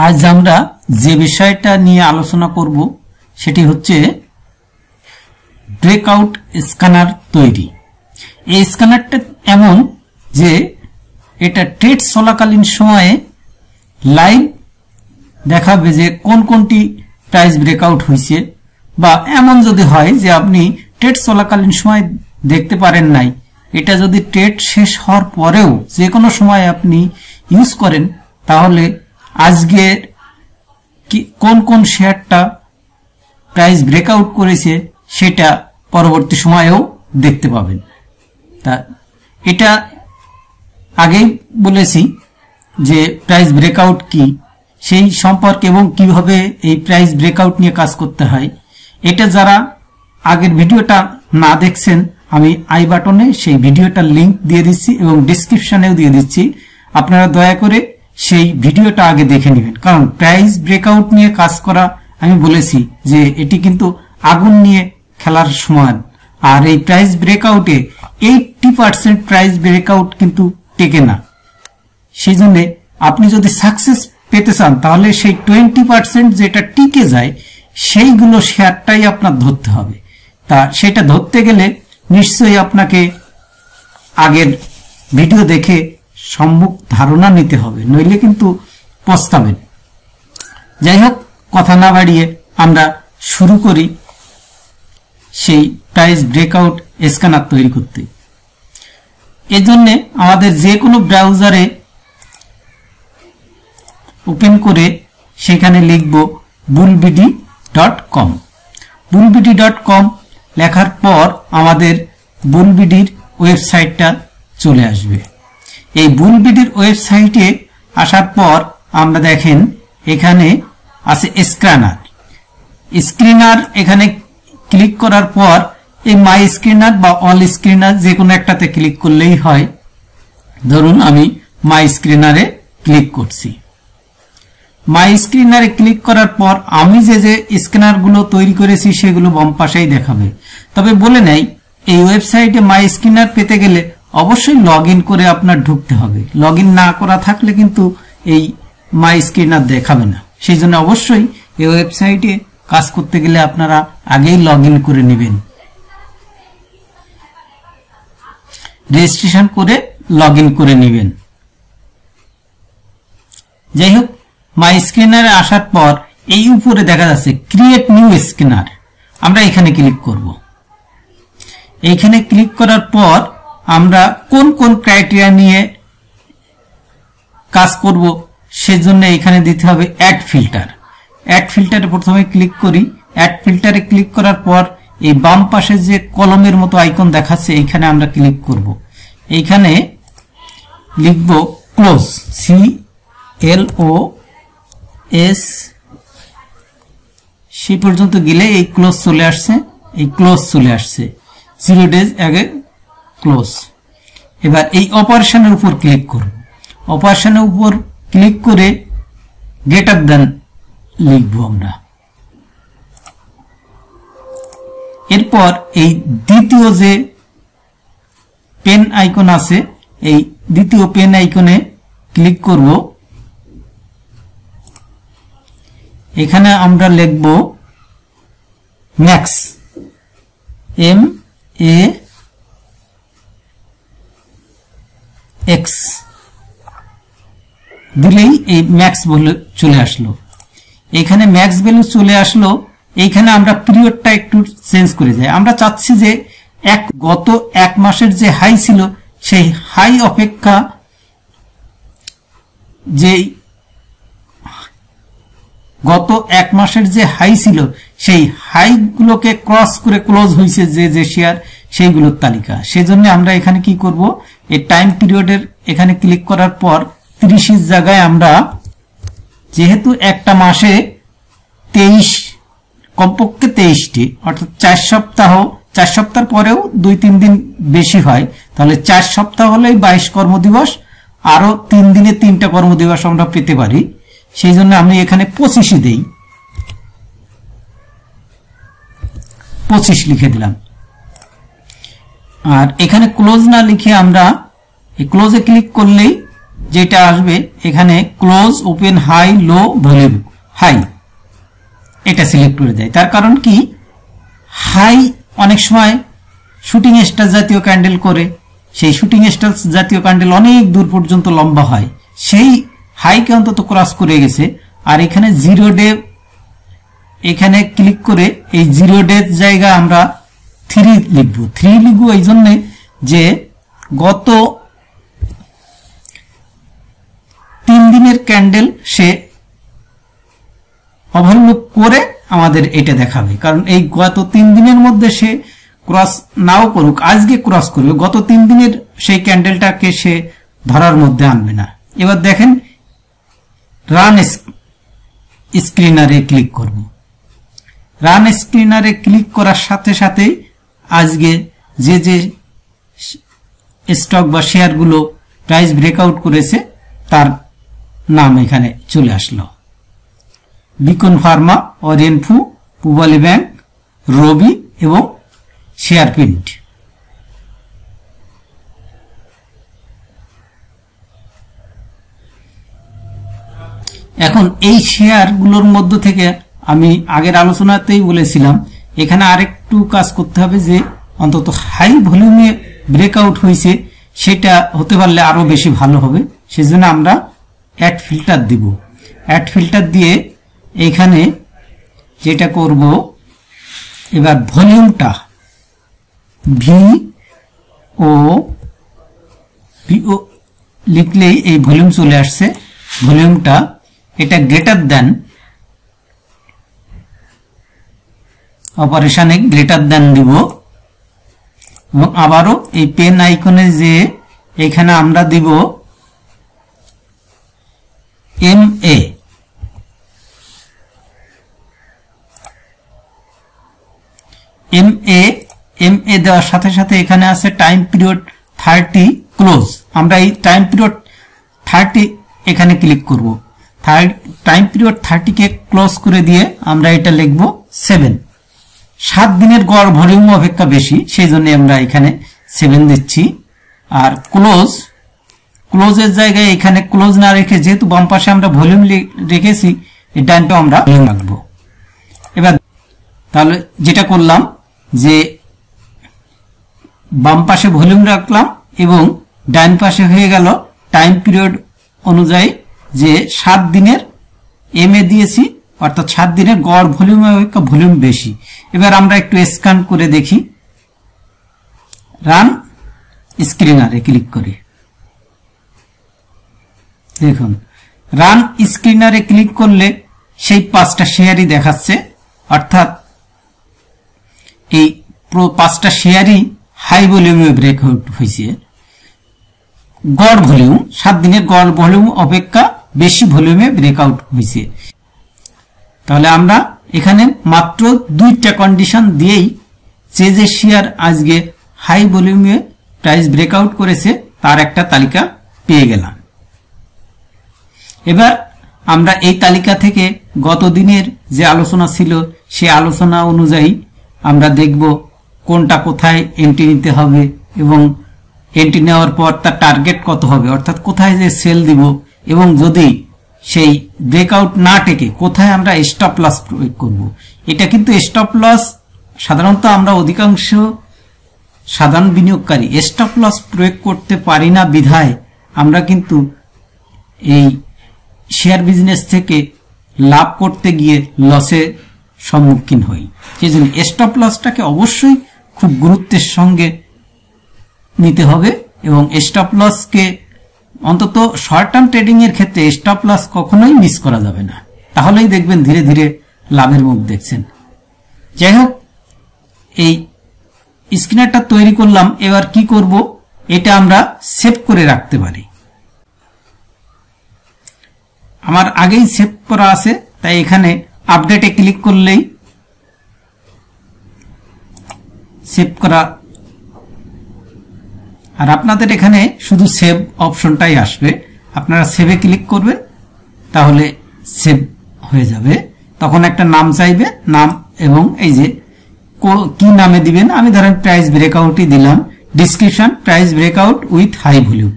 আজ আমরা যে বিষয়টা নিয়ে আলোচনা করব সেটি হচ্ছে ব্রেকআউট স্ক্যানার তৈরি। এই স্ক্যানারটা এমন যে এটা ট্রেড চলাকালীন সময়ে লাইভ দেখাবে যে কোন কোনটি প্রাইস ব্রেকআউট হয়েছে, বা এমন যদি হয় যে আপনি ট্রেড চলাকালীন সময় দেখতে পারেন নাই, এটা যদি ট্রেড শেষ হওয়ার পরেও যে কোনো সময় আপনি ইউজ করেন, তাহলে আজকে কোন কোন শেয়ারটা প্রাইস ব্রেকআউট করেছে সেটা পরবর্তী সময়েও দেখতে পাবেন। তা এটা আগেই বলেছি যে প্রাইস ব্রেকআউট কি সেই সম্পর্কে এবং কিভাবে এই প্রাইস ব্রেকআউট নিয়ে কাজ করতে হয়। এটা যারা আগের ভিডিওটা না দেখছেন, আমি আই বাটনে সেই ভিডিওটার লিংক দিয়ে দিচ্ছি এবং ডেসক্রিপশনেও দিয়ে দিচ্ছি। আপনারা দয়া করে সেই ভিডিওটা আগে দেখে নেবেন, কারণ প্রাইস ব্রেকআউট নিয়ে কাজ করা আমি বলেছি যে এটি কিন্তু আগুন নিয়ে খেলার সমান। আর এই প্রাইস ব্রেকআউটে 80% প্রাইস ব্রেকআউট কিন্তু টেকে না। সেই জন্য আপনি যদি সাকসেস পেতে চান তাহলে সেই 20% যেটা টিকে যায় সেইগুলো শেয়ারটাই আপনার ধরতে হবে। তা সেটা ধরতে গেলে নিশ্চয়ই আপনাকে আগের ভিডিও দেখে সম্যক ধারণা নিতে হবে, নইলে কিন্তু পস্তাবেন। যাই হোক, কথা না বাড়িয়ে আমরা শুরু করি সেই প্রাইস ব্রেকআউট স্ক্যানার তৈরি করতে। এজন্য আমাদের যে কোনো ব্রাউজারে ওপেন করে সেখানে লিখব bullbd.com। bullbd.com লেখার পর আমাদের বুলবিডির ওয়েবসাইটটা চলে আসবে। এই বুলবিডির ওয়েবসাইটে আসার পর আমরা দেখেন এখানে আছে স্ক্রিনার। এখানে ক্লিক করার পর এই মাই স্ক্রিনার বা অল স্ক্রিনার যে কোনো একটাতে ক্লিক করলেই হয়। ধরুন আমি মাই স্ক্রিনারে ক্লিক করছি। মাই স্ক্রিনারে ক্লিক করার পর আমি যে যে স্ক্যানারগুলো তৈরি করেছি সেগুলো বাম পাশেই দেখাবে। তবে বলে নেই, এই ওয়েবসাইটে মাই স্ক্রিনার পেতে গেলে অবশ্যই লগ ইন করে আপনার ঢুকতে হবে। লগ ইন না করা থাকলে কিন্তু এই মাই স্ক্রিনার দেখাবে না। সেই জন্য অবশ্যই এই ওয়েবসাইটে কাজ করতে গেলে আপনারা আগেই লগ ইন করে নেবেন, রেজিস্ট্রেশন করে লগ ইন করে নেবেন। যাই হোক, মাই স্ক্রিনারে আসার পর এই উপরে দেখা যাচ্ছে ক্রিয়েট নিউ স্ক্যানার। আমরা এখানে ক্লিক করব। এইখানে ক্লিক করার পর আমরা কোন কোন ক্রাইটেরিয়া নিয়ে কাজ করব সেজন্য এখানে দিতে হবে অ্যাড ফিল্টার। অ্যাড ফিল্টারে প্রথমে ক্লিক করি। অ্যাড ফিল্টারে ক্লিক করার পর এই বাম পাশে যে কলমের মতো আইকন দেখাচ্ছে এইখানে আমরা ক্লিক করব। এইখানে লিখব ক্লোজ, CLOS। সেই পর্যন্ত গেলে এই ক্লোজ চলে আসছে। এই ক্লোজ চলে আসছে, 0 days আগে ক্লোজ। এবার এই অপারেশনের উপর ক্লিক করব। অপারেশনের উপর ক্লিক করে গ্রেটার দ্যান লিখব আমরা। এরপর এই দ্বিতীয় যে পেন আইকন আছে, এই দ্বিতীয় পেন আইকনে ক্লিক করব। এখানে আমরা লিখব ম্যাক্স, MAX দিলেই এই ম্যাক্স ভ্যালু চলে আসলো। এখানে ম্যাক্স ভ্যালু চলে আসলো। এইখানে আমরা পিরিয়ডটা একটু চেঞ্জ করে যাই। আমরা চাচ্ছি যে গত এক মাসের যে হাই ছিল সেই হাই অপেক্ষা যে গত এক মাসের যে হাই ছিল সেই হাইগুলোকে ক্রস করে ক্লোজ হয়েছে যে যে শেয়ার, সেইগুলোর তালিকা। সেজন্য আমরা এখানে কি করব, এই টাইম পিরিয়ডের এখানে ক্লিক করার পর 30 জায়গায় আমরা, যেহেতু একটা মাসে 23 কমপক্ষে 23টি অর্থাৎ 4 সপ্তাহ, 4 সপ্তাহ পরেও 2-3 দিন বেশি হয়, তাহলে 4 সপ্তাহ হলেই 22 কর্মদিবস, আরো 3 দিনে 3টা কর্মদিবস আমরা পেতে পারি। সেই জন্য আমি এখানে 25 দেই, 25 লিখে দিলাম। আর এখানে ক্লোজ না লিখে আমরা এই ক্লোজে ক্লিক করলেই যেটা আসবে এখানে ক্লোজ, ওপেন, হাই, লো, ভলিউম, হাই এটা সিলেক্ট করে দেয়। তার কারণ কি, হাই অনেক সময় শুটিং স্টার জাতীয় ক্যান্ডেল করে, সেই শুটিং স্টার জাতীয় ক্যান্ডেল অনেক দূর পর্যন্ত লম্বা হয়, সেই হাইকে অন্তত ক্রস করে গেছে। আর এখানে 0 ডে এখানে ক্লিক করে এই 0 ডে জায়গা আমরা 3 লিখব। 3 লিখব এই জন্যে যে গত 3 দিনের ক্যান্ডেল সে ওভারলুক করে আমাদের এটা দেখাবে। কারণ এই গত 3 দিনের মধ্যে সে ক্রস নাও করুক, আজকে ক্রস করবে, গত 3 দিনের সেই ক্যান্ডেলটাকে সে ধরার মধ্যে আনবে না। এবার দেখেন রান স্ক্রিনারে ক্লিক করব। রান স্ক্রিনারে ক্লিক করার সাথে সাথে আজকে যে যে স্টক বা শেয়ারগুলো প্রাইস ব্রেকআউট করেছে তার নাম এখানে চলে আসলো। বিকন ফার্মা, ওরিয়েন্টফু, পূবালী ব্যাংক, রবি এবং শেয়ার প্রিন্ট। এখন এই শেয়ারগুলোর মধ্য থেকে আমি আগের আলোচনাতেই বলেছিলাম এখানে আরেকটু কাজ করতে হবে, যে অন্তত হাই ভলিউমে ব্রেকআউট হয়েছে সেটা হতে পারলে আরো বেশি ভালো হবে। সেজন্য আমরা অ্যাড ফিল্টার দিব। অ্যাড ফিল্টার দিয়ে এখানে যেটা করব, এবার ভলিউমটা VO লিখলেই এই ভলিউম চলে আসছে। ভলিউমটা এটা গ্রেটার দেন, অপারেশনে গ্রেটার দেন দিব এবং আবারও এই পেন আইকনে যে এখানে আমরা দিব MA। MA দেওয়ার সাথে সাথে এখানে আছে টাইম পিরিয়ড 30 ক্লোজ। আমরা এই টাইম পিরিয়ড 30 এখানে ক্লিক করব। টাইম পিরিয়ড 30 কে ক্লোজ করে দিয়ে আমরা এটা লিখব 7। 7 দিনের গড় ভলিউম অপেক্ষা বেশি, সেই জন্য আমরা এখানে 7 দিচ্ছি। আর ক্লোজের জায়গায় এখানে ক্লোজ না রেখে, যেহেতু বাম পাশে আমরা ভলিউম রেখেছি, এই ডানটাও আমরা ভলিউম রাখবো। এবার তাহলে যেটা করলাম যে বাম পাশে ভলিউম রাখলাম এবং ডান পাশে হয়ে গেল টাইম পিরিয়ড অনুযায়ী যে 7 দিনের MA দিয়েছি, অর্থাৎ 7 দিনের গড় ভলিউম অপেক্ষা ভলিউম বেশি। এবার আমরা একটু স্ক্যান করে দেখি। রান স্ক্রিনারে ক্লিক করি, দেখুন রান স্ক্রিনারে ক্লিক করলে সেই 5টা শেয়ারই দেখাচ্ছে, অর্থাৎ এই 5টা শেয়ারই হাই ভলিউমে ব্রেকআউট হয়েছে। গড় ভলিউম 7 দিনের গড় ভলিউম অপেক্ষা বেশি ভলিউমে ব্রেকআউট হয়েছে। তাহলে আমরা এখানে মাত্র 2টা কন্ডিশন দিয়েই যে যে শেয়ার আজকে হাই ভলিউমে প্রাইস ব্রেকআউট করেছে তার একটা তালিকা পেয়ে গেলাম। এবার আমরা এই তালিকা থেকে গত দিনের যে আলোচনা ছিল সে আলোচনা অনুযায়ী আমরা দেখব কোনটা কোথায় এন্ট্রি নিতে হবে এবং এন্ট্রি নেওয়ার পর তার টার্গেট কত হবে, অর্থাৎ কোথায় যে সেল দিব, এবং যদি সেই ব্রেকআউট না টেকে কোথায় আমরা স্টপ লস প্রয়োগ করব। এটা কিন্তু স্টপ লস সাধারণত আমরা অধিকাংশ সাধারণ বিনিয়োগকারী স্টপ লস প্রয়োগ করতে পারি না, বিধায় আমরা কিন্তু এই শেয়ার বিজনেস থেকে লাভ করতে গিয়ে লসের সম্মুখীন হই। সেজন্য স্টপ লসটাকে অবশ্যই খুব গুরুত্বের সঙ্গে নিতে হবে এবং স্টপ লসকে অন্তত শর্ট টার্ম ট্রেডিং এর ক্ষেত্রে স্টপ লস কখনোই মিস করা যাবে না, তাহলেই দেখবেন ধীরে ধীরে লাভের মুখ দেখছেন। যাই হোক, এই স্ক্রিনারটা তৈরি করলাম। এবার কি করব, এটা আমরা সেভ করে রাখতে পারি। আমার আগেই সেভ করা আছে, তাই এখানে আপডেটে ক্লিক করলেই সেভ করা, আর আপনাদের এখানে শুধু সেভ অপশনটাই আসবে। আপনারা সেভে ক্লিক করবেন, তাহলে সেভ হয়ে যাবে। তখন একটা নাম চাইবে, নাম এবং এই যে কি নামে দিবেন, আমি ধরেন প্রাইস ব্রেকআউটই দিলাম। Description price breakout with high volume.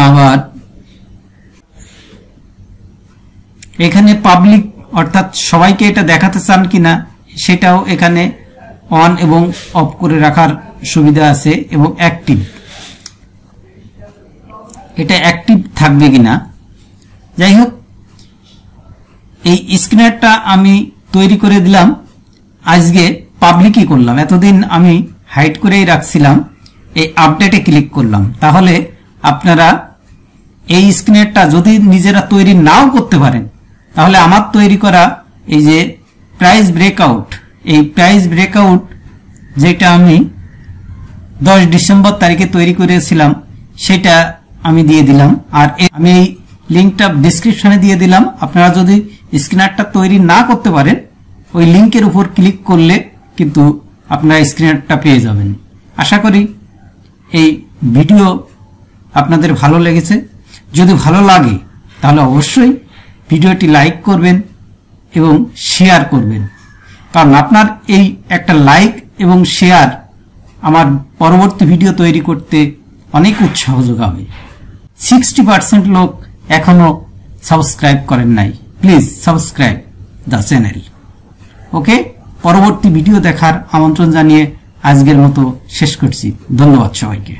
আবার এখানে পাবলিক অর্থাৎ সবাইকে এটা দেখাতে চান কিনা সেটাও এখানে অন এবং অফ করে রাখার সুবিধা আছে, এবং অ্যাক্টিভ, এটা অ্যাক্টিভ থাকবে কিনা। যাই হোক, এই স্ক্যানারটা আমি তৈরি করে দিলাম, আজকে পাবলিকই করলাম। এতদিন আমি হাইড করেই রাখছিলাম, এই আপডেটে ক্লিক করলাম। তাহলে আপনারা এই স্ক্যানারটা যদি নিজেরা তৈরি নাও করতে পারেন, তাহলে আমার তৈরি করা এই যে প্রাইস ব্রেকআউট, এই প্রাইস ব্রেকআউট যেটা আমি 10 ডিসেম্বর তারিখে তৈরি করেছিলাম সেটা আমি দিয়ে দিলাম, আর আমি এই লিঙ্কটা ডেসক্রিপশনে দিয়ে দিলাম। আপনারা যদি স্ক্যানারটা তৈরি না করতে পারেন, ওই লিঙ্কের উপর ক্লিক করলে কিন্তু আপনারা স্ক্যানারটা পেয়ে যাবেন। আশা করি এই ভিডিও আপনাদের ভালো লেগেছে। যদি ভালো লাগে তাহলে অবশ্যই ভিডিওটি লাইক করবেন এবং শেয়ার করবেন, কারণ আপনার এই একটা লাইক এবং শেয়ার আমার পরবর্তী ভিডিও তৈরি করতে অনেক উৎসাহ যোগাবে। 60% লোক এখনো সাবস্ক্রাইব করেন নাই, প্লিজ সাবস্ক্রাইব দ্য চ্যানেল। ওকে, পরবর্তী ভিডিও দেখার আমন্ত্রণ জানিয়ে আজকের মতো শেষ করছি। ধন্যবাদ সবাইকে।